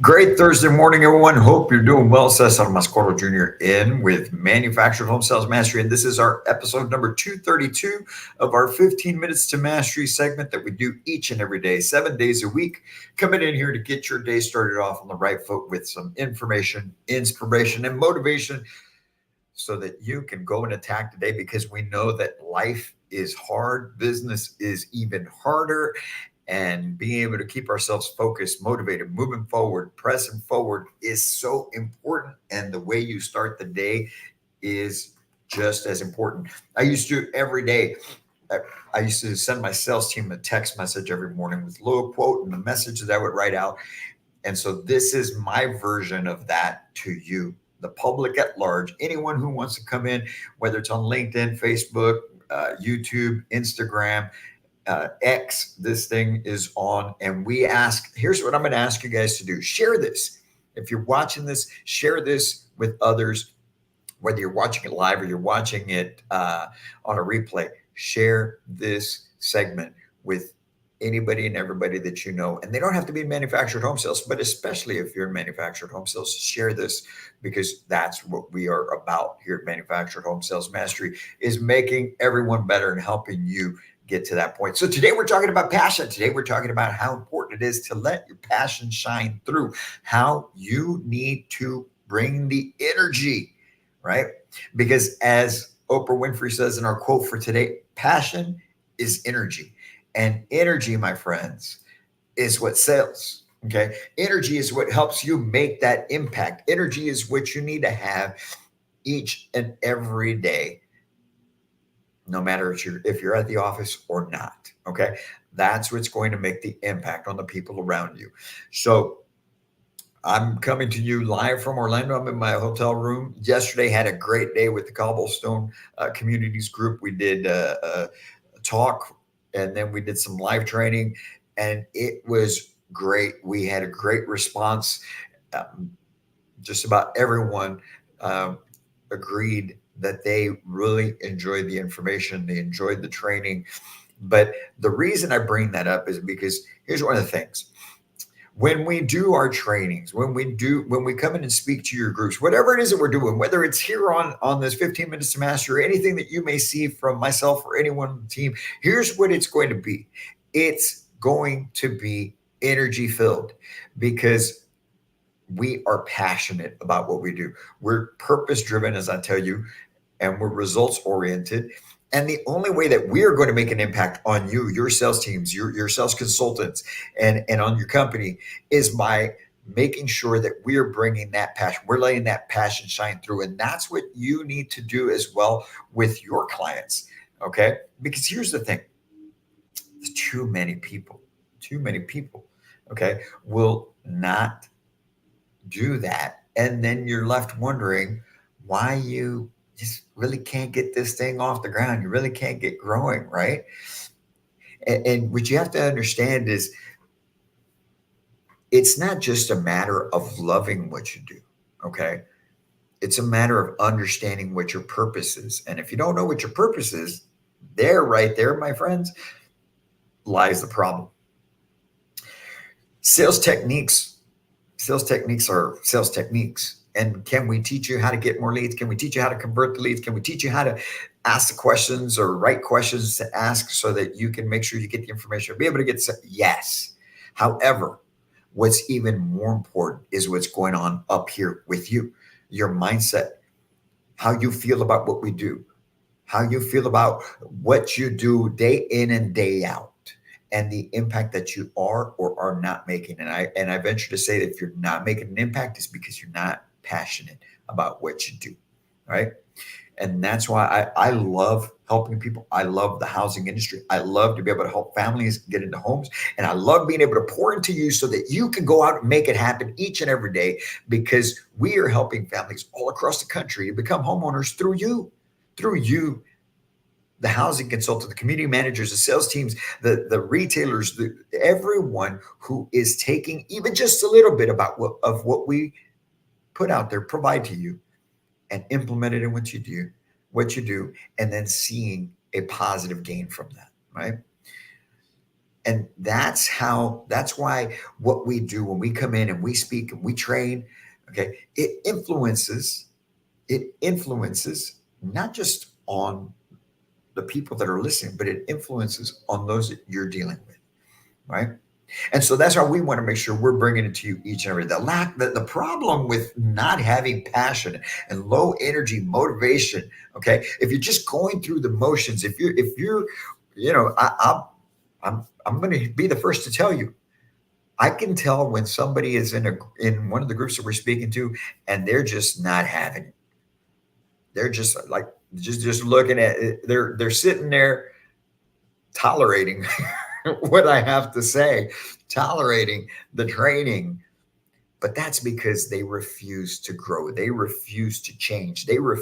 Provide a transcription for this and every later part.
Great Thursday morning, everyone. Hope you're doing well. Cesar Mascoro Jr. in with Manufactured Home Sales Mastery. And this is our episode number 232 of our 15 Minutes to Mastery segment that we do each and every day, 7 days a week. Coming in here to get your day started off on the right foot with some information, inspiration, and motivation so that you can go and attack today because we know that life is hard, business is even harder, and being able to keep ourselves focused, motivated, moving forward, pressing forward is so important. And the way you start the day is just as important. I used to every day. I I used to send my sales team a text message every morning with a little quote and the message that I would write out. And so this is my version of that to you, the public at large, anyone who wants to come in, whether it's on LinkedIn, Facebook, YouTube, Instagram, X, this thing is on. And we ask, here's what I'm going to ask you guys to do: share this. If you're watching this, share this with others, whether you're watching it live or you're watching it on a replay. Share this segment with anybody and everybody that you know. And they don't have to be in manufactured home sales, but especially if you're in manufactured home sales, share this because that's what we are about here at Manufactured Home Sales Mastery, is making everyone better and helping you get to that point. So today we're talking about passion. Today we're talking about how important it is to let your passion shine through, how you need to bring the energy, right? Because as Oprah Winfrey says in our quote for today, passion is energy. And energy, my friends, is what sells. Okay. Energy is what helps you make that impact. Energy is what you need to have each and every day, no matter if you're at the office or not. Okay. That's what's going to make the impact on the people around you. So I'm coming to you live from Orlando. I'm in my hotel room. Yesterday had a great day with the Cobblestone Communities Group. We did a talk, and then we did some live training, and it was great. We had a great response. Um, just about everyone um, agreed that they really enjoyed the information, they enjoyed the training. But the reason I bring that up is because here's one of the things: when we do our trainings, when we come in and speak to your groups, whatever it is that we're doing, whether it's here on this 15 minutes to master or anything that you may see from myself or anyone on the team, here's what it's going to be: it's going to be energy filled, because we are passionate about what we do. We're purpose driven, as I tell you, and we're results oriented. And the only way that we are going to make an impact on you, your sales teams, your sales consultants, and on your company is by making sure that we are bringing that passion. We're letting that passion shine through. And that's what you need to do as well with your clients. Okay. Because here's the thing: too many people, okay, will not do that. And then you're left wondering why you just really can't get this thing off the ground. You really can't get growing, right? And what you have to understand is it's not just a matter of loving what you do, okay? It's a matter of understanding what your purpose is. And if you don't know what your purpose is, right there, my friends, lies the problem. Sales techniques Sales techniques are sales techniques. And can we teach you how to get more leads? Can we teach you how to convert the leads? Can we teach you how to ask the questions or right questions to ask so that you can make sure you get the information, be able to get? Yes. However, what's even more important is what's going on up here with you, your mindset, how you feel about what we do, how you feel about what you do day in and day out, and the impact that you are or are not making. And I venture to say that if you're not making an impact, it's because you're not passionate about what you do, right? And that's why I love helping people. I love the housing industry. I love to be able to help families get into homes. And I love being able to pour into you so that you can go out and make it happen each and every day, because we are helping families all across the country to become homeowners through you, the housing consultant, the community managers, the sales teams, the retailers, everyone who is taking even just a little bit of what we put out there, provide to you, and implement it in what you do, and then seeing a positive gain from that, right? And that's why what we do when we come in and we speak and we train, okay, it influences not just on the people that are listening, but it influences on those that you're dealing with, right? And so that's how we want to make sure we're bringing it to you each and every day. The problem with not having passion and low energy motivation, okay, if you're just going through the motions, if you're, I'm going to be the first to tell you, I can tell when somebody is in one of the groups that we're speaking to, and they're just not having it. They're just like just looking at it. They're sitting there tolerating what I have to say, tolerating the training. But that's because they refuse to grow. They refuse to change. They are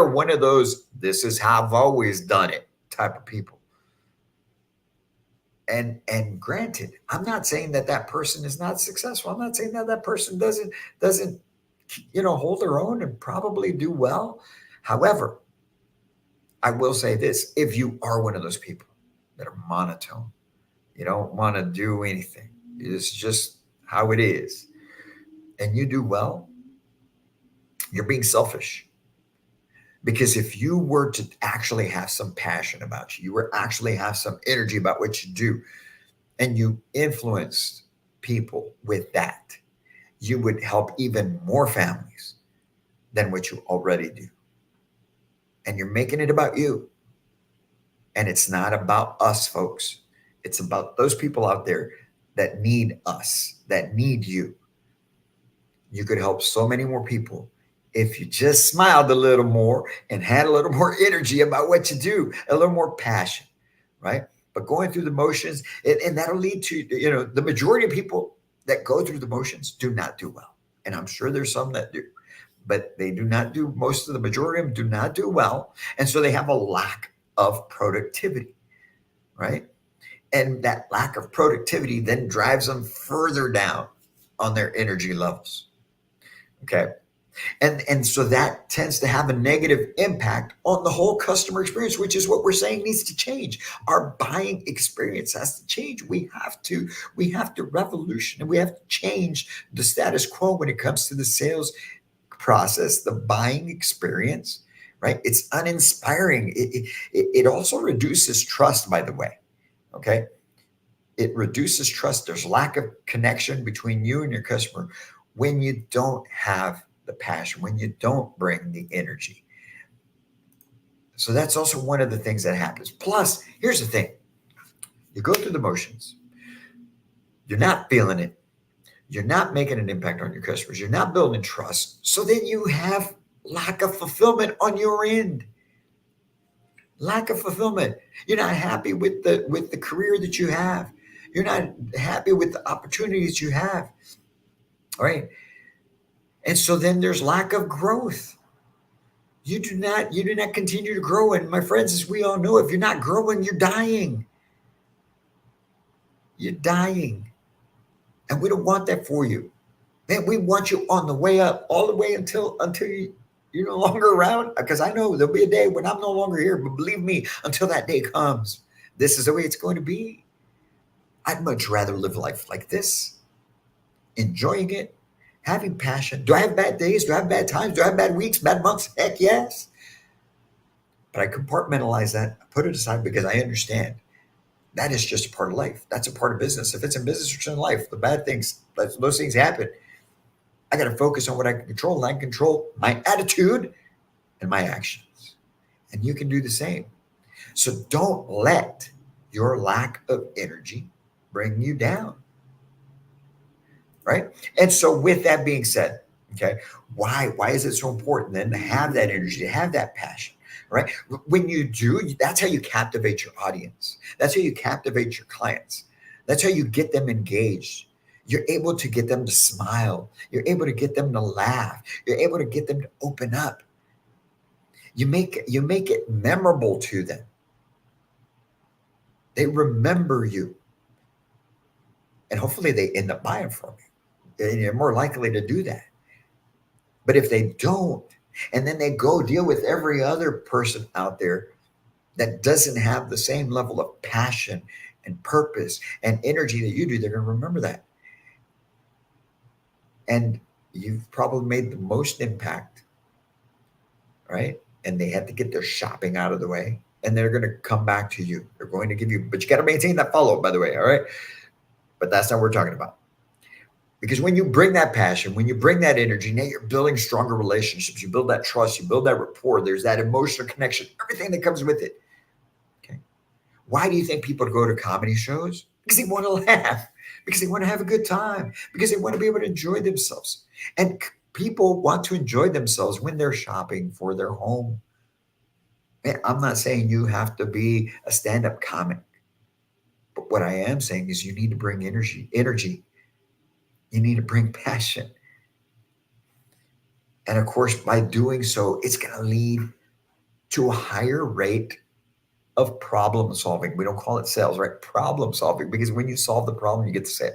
one of those, this is how I've always done it type of people. And granted, I'm not saying that that person is not successful. I'm not saying that that person doesn't hold their own and probably do well. However, I will say this: if you are one of those people that are monotone, you don't want to do anything, it's just how it is, and you do well, you're being selfish. Because if you were to actually have some passion about you were actually have some energy about what you do, and you influence people with that, you would help even more families than what you already do. And you're making it about you. And it's not about us, folks. It's about those people out there that need us, that need you. You could help so many more people if you just smiled a little more and had a little more energy about what you do, a little more passion, right? But going through the motions, and that'll lead to, the majority of people that go through the motions do not do well. And I'm sure there's some that do, but they do not do, most of the majority of them do not do well. And so they have a lack of productivity, right? And that lack of productivity then drives them further down on their energy levels. Okay. And so that tends to have a negative impact on the whole customer experience, which is what we're saying needs to change. Our buying experience has to change. We have to revolution, and we have to change the status quo when it comes to the sales process, the buying experience, right? It's uninspiring. It also reduces trust, by the way. Okay. It reduces trust. There's lack of connection between you and your customer when you don't have the passion, when you don't bring the energy. So that's also one of the things that happens. Plus, here's the thing: you go through the motions, you're not feeling it, you're not making an impact on your customers, you're not building trust. So then you have lack of fulfillment on your end. Lack of fulfillment. You're not happy with the career that you have. You're not happy with the opportunities you have. All right. And so then there's lack of growth. You do not continue to grow. And my friends, as we all know, if you're not growing, you're dying. You're dying. And we don't want that for you. Man, we want you on the way up, all the way until you're no longer around. Because I know there'll be a day when I'm no longer here. But believe me, until that day comes, this is the way it's going to be. I'd much rather live life like this, enjoying it, having passion. Do I have bad days? Do I have bad times? Do I have bad weeks, bad months? Heck yes. But I compartmentalize that, put it aside, because I understand that is just a part of life. That's a part of business. If it's in business or it's in life, the bad things, those things happen. I got to focus on what I can control, and I can control my attitude and my actions. And you can do the same. So don't let your lack of energy bring you down. Right. And so with that being said, okay, why is it so important then to have that energy, to have that passion? Right. When you do, that's how you captivate your audience. That's how you captivate your clients. That's how you get them engaged. You're able to get them to smile. You're able to get them to laugh. You're able to get them to open up. You make it memorable to them. They remember you. And hopefully they end up buying from you. And you're more likely to do that. But if they don't, and then they go deal with every other person out there, that doesn't have the same level of passion and purpose and energy that you do, they're going to remember that. And you've probably made the most impact, right? And they had to get their shopping out of the way, and they're going to come back to you. They're going to give you, but you got to maintain that follow up, by the way. All right. But that's not what we're talking about. Because when you bring that passion, when you bring that energy, now you're building stronger relationships. You build that trust, you build that rapport. There's that emotional connection, everything that comes with it. Okay. Why do you think people go to comedy shows? Because they want to laugh, because they want to have a good time, because they want to be able to enjoy themselves. And people want to enjoy themselves when they're shopping for their home. And I'm not saying you have to be a stand-up comic, but what I am saying is you need to bring energy. You need to bring passion. And of course, by doing so, it's going to lead to a higher rate of problem solving. We don't call it sales, right? Problem solving, because when you solve the problem, you get the sale.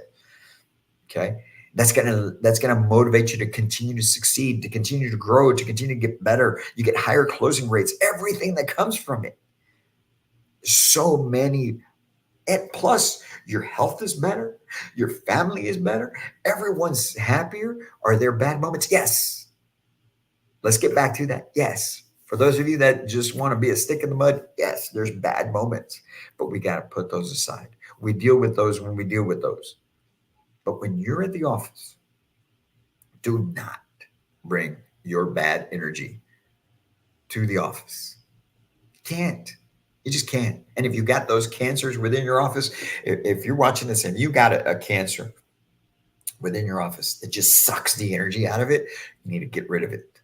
Okay. That's gonna motivate you to continue to succeed, to continue to grow, to continue to get better. You get higher closing rates, everything that comes from it. So many, and plus your health is better, your family is better, everyone's happier. Are there bad moments? Yes. Let's get back to that. Yes. For those of you that just want to be a stick in the mud, yes, there's bad moments, but we got to put those aside. We deal with those when we deal with those. But when you're at the office, do not bring your bad energy to the office. You can't. You just can't. And if you got those cancers within your office, if you're watching this and you got a cancer within your office that just sucks the energy out of it, you need to get rid of it.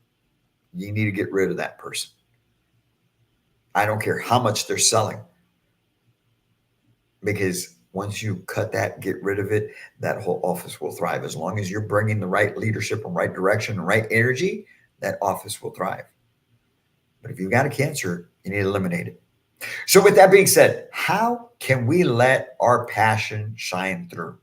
You need to get rid of that person. I don't care how much they're selling, because once you cut that, get rid of it, that whole office will thrive. As long as you're bringing the right leadership and right direction and right energy, that office will thrive. But if you've got a cancer, you need to eliminate it. So with that being said, how can we let our passion shine through?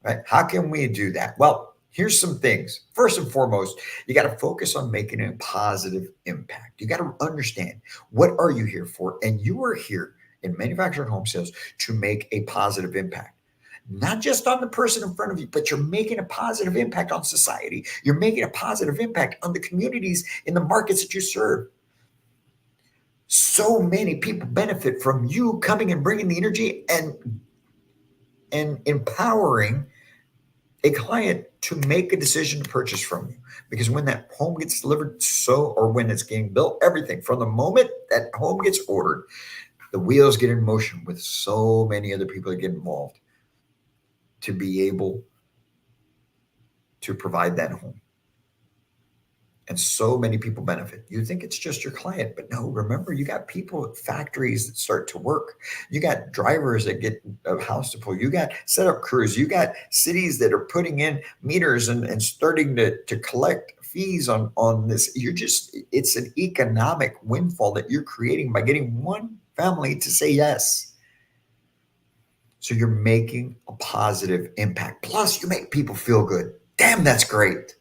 Right? How can we do that? Well, here's some things. First and foremost, you got to focus on making a positive impact. You got to understand, what are you here for? And you are here in manufacturing home sales to make a positive impact. Not just on the person in front of you, but you're making a positive impact on society. You're making a positive impact on the communities in the markets that you serve. So many people benefit from you coming and bringing the energy and empowering a client to make a decision to purchase from you. Because when that home gets delivered, or when it's getting built, everything from the moment that home gets ordered, the wheels get in motion with so many other people that get involved to be able to provide that home. And so many people benefit. You think it's just your client, but no, remember, you got people at factories that start to work. You got drivers that get a house to pull. You got setup crews. You got cities that are putting in meters and starting to collect fees on this. It's an economic windfall that you're creating by getting one family to say yes. So you're making a positive impact. Plus, you make people feel good. Damn, that's great.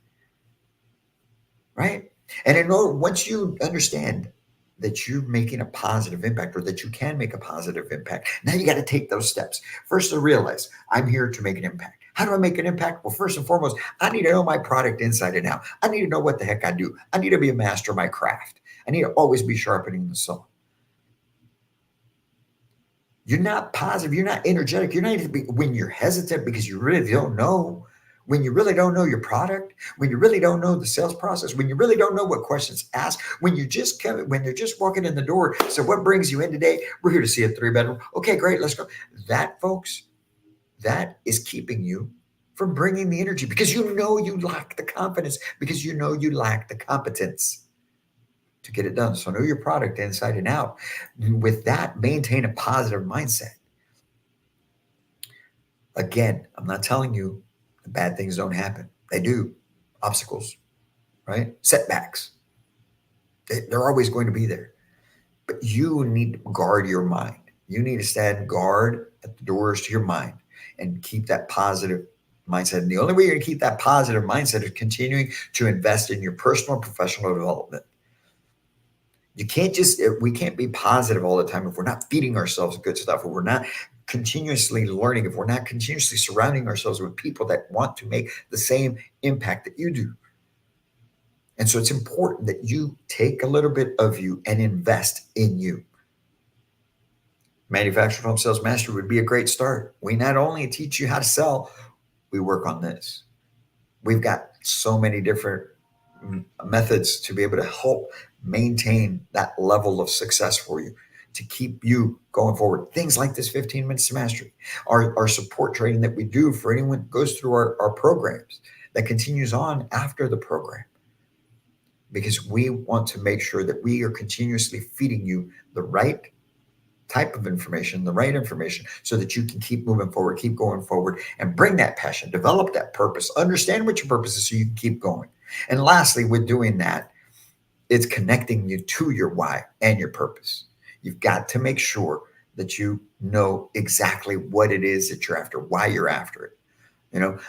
Right? And once you understand that you're making a positive impact, or that you can make a positive impact, now you got to take those steps. First, to realize I'm here to make an impact. How do I make an impact? Well, first and foremost, I need to know my product inside and out. I need to know what the heck I do. I need to be a master of my craft. I need to always be sharpening the saw. You're not positive. You're not energetic. You're not even, when you're hesitant because you really don't know, when you really don't know your product, when you really don't know the sales process, when you really don't know what questions ask, when you're just walking in the door. So what brings you in today? We're here to see a 3-bedroom. Okay, great. Let's go. That, folks, that is keeping you from bringing the energy, because you know you lack the confidence, because you know you lack the competence to get it done. So know your product inside and out. With that, maintain a positive mindset. Again, I'm not telling you the bad things don't happen. They do. Obstacles, right? Setbacks. They're always going to be there. But you need to guard your mind. You need to stand guard at the doors to your mind and keep that positive mindset. And the only way you're going to keep that positive mindset is continuing to invest in your personal and professional development. We can't be positive all the time if we're not feeding ourselves good stuff, if we're not continuously learning, if we're not continuously surrounding ourselves with people that want to make the same impact that you do. And so it's important that you take a little bit of you and invest in you. Manufactured Home Sales Mastery would be a great start. We not only teach you how to sell, we work on this. We've got so many different methods to be able to help maintain that level of success for you, to keep you going forward. Things like this 15 Minutes to Mastery, our support training that we do for anyone that goes through our programs, that continues on after the program, because we want to make sure that we are continuously feeding you the right type of information, the right information, so that you can keep moving forward, keep going forward, and bring that passion, develop that purpose, understand what your purpose is so you can keep going. And lastly, with doing that, it's connecting you to your why and your purpose. You've got to make sure that you know exactly what it is that you're after, why you're after it.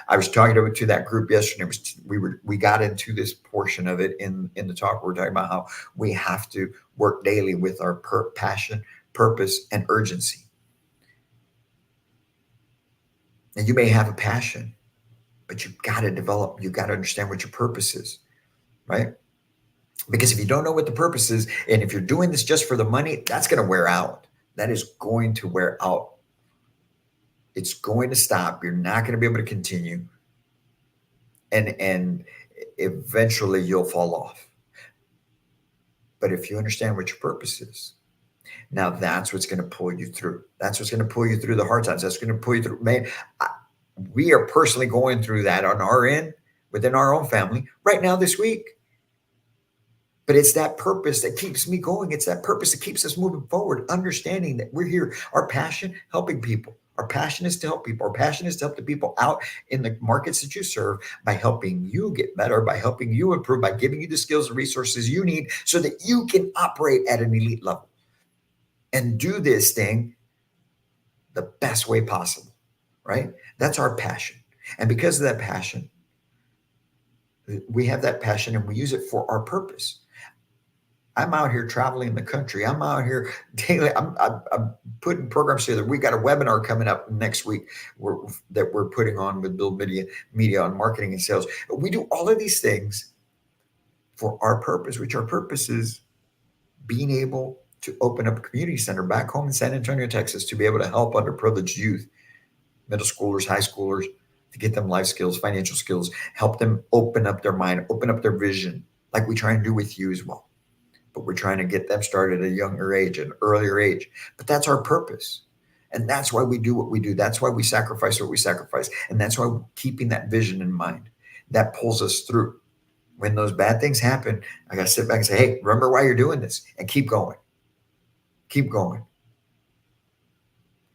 I was talking to that group yesterday. We got into this portion of it in the talk. We're talking about how we have to work daily with our passion, purpose, and urgency. And you may have a passion, but you've got to understand what your purpose is, right? Because if you don't know what the purpose is, and if you're doing this just for the money, that's going to wear out. That is going to wear out. It's going to stop. You're not going to be able to continue. And eventually you'll fall off. But if you understand what your purpose is, now that's what's going to pull you through. That's what's going to pull you through the hard times. That's going to pull you through. Man, we are personally going through that on our end, within our own family right now this week. But it's that purpose that keeps me going. It's that purpose that keeps us moving forward, understanding that we're here. Our passion, helping people. Our passion is to help people. Our passion is to help the people out in the markets that you serve by helping you get better, by helping you improve, by giving you the skills and resources you need so that you can operate at an elite level and do this thing the best way possible, right? That's our passion. And because of that passion, we have that passion and we use it for our purpose. I'm out here traveling the country. I'm out here daily. I'm putting programs together. We got a webinar coming up next week that we're putting on with Build Media on marketing and sales. We do all of these things for our purpose, which our purpose is being able to open up a community center back home in San Antonio, Texas, to be able to help underprivileged youth, middle schoolers, high schoolers, to get them life skills, financial skills, help them open up their mind, open up their vision, like we try and do with you as well. But we're trying to get them started at a younger age, an earlier age. But that's our purpose. And that's why we do what we do. That's why we sacrifice what we sacrifice. And that's why keeping that vision in mind, that pulls us through. When those bad things happen, I got to sit back and say, hey, remember why you're doing this, and keep going. Keep going.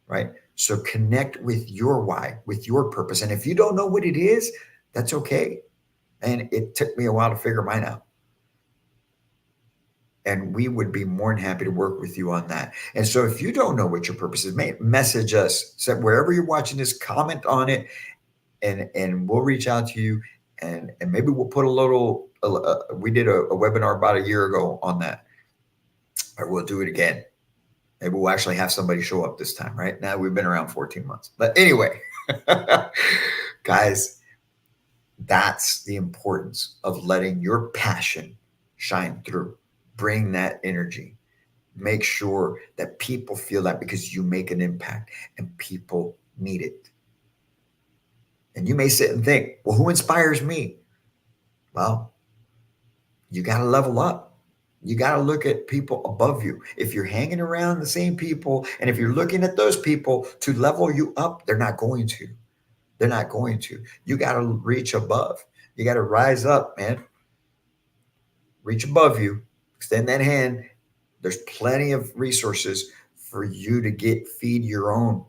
Right? So connect with your why, with your purpose. And if you don't know what it is, that's okay. And it took me a while to figure mine out. And we would be more than happy to work with you on that. And so if you don't know what your purpose is, message us. So wherever you're watching this, comment on it, and we'll reach out to you. And maybe we'll put we did a webinar about a year ago on that. Or we'll do it again. Maybe we'll actually have somebody show up this time, right? Now we've been around 14 months. But anyway, guys, that's the importance of letting your passion shine through. Bring that energy. Make sure that people feel that, because you make an impact and people need it. And you may sit and think, well, who inspires me? Well, you got to level up. You got to look at people above you. If you're hanging around the same people, and if you're looking at those people to level you up, they're not going to. They're not going to. You got to reach above. You got to rise up, man. Reach above you. Extend that hand. There's plenty of resources for you to feed your own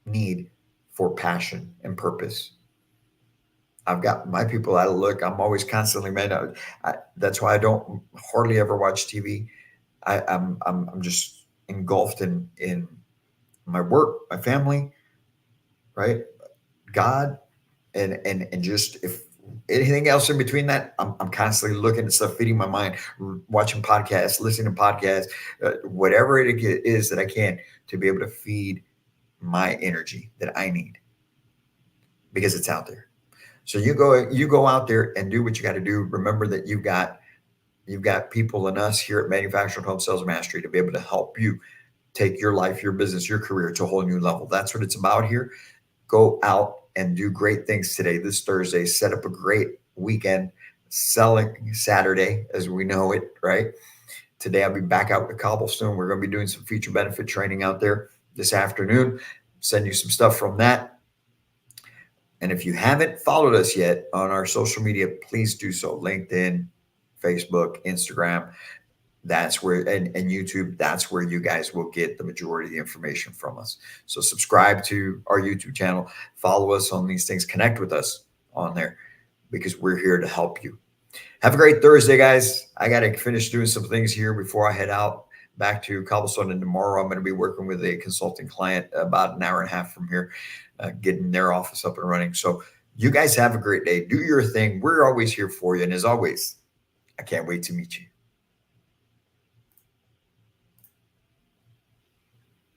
need for passion and purpose. I've got my people out of look. I'm always constantly, man. That's why I don't hardly ever watch TV. I'm just engulfed in my work, my family, right? God, and just if Anything else in between that, I'm constantly looking at stuff, feeding my mind, watching podcasts, listening to podcasts, whatever it is that I can to be able to feed my energy that I need because it's out there. So you go out there and do what you got to do. Remember that you've got people in us here at Manufactured Home Sales Mastery to be able to help you take your life, your business, your career to a whole new level. That's what it's about here. Go out and do great things today, this Thursday. Set up a great weekend, selling Saturday as we know it, right? Today, I'll be back out with Cobblestone. We're going to be doing some feature benefit training out there this afternoon. Send you some stuff from that. And if you haven't followed us yet on our social media, please do so. LinkedIn, Facebook, Instagram. That's where, and YouTube, that's where you guys will get the majority of the information from us. So subscribe to our YouTube channel, follow us on these things, connect with us on there because we're here to help you. Have a great Thursday, guys. I got to finish doing some things here before I head out back to Cobblestone. And tomorrow I'm going to be working with a consulting client about an hour and a half from here, getting their office up and running. So you guys have a great day. Do your thing. We're always here for you. And as always, I can't wait to meet you.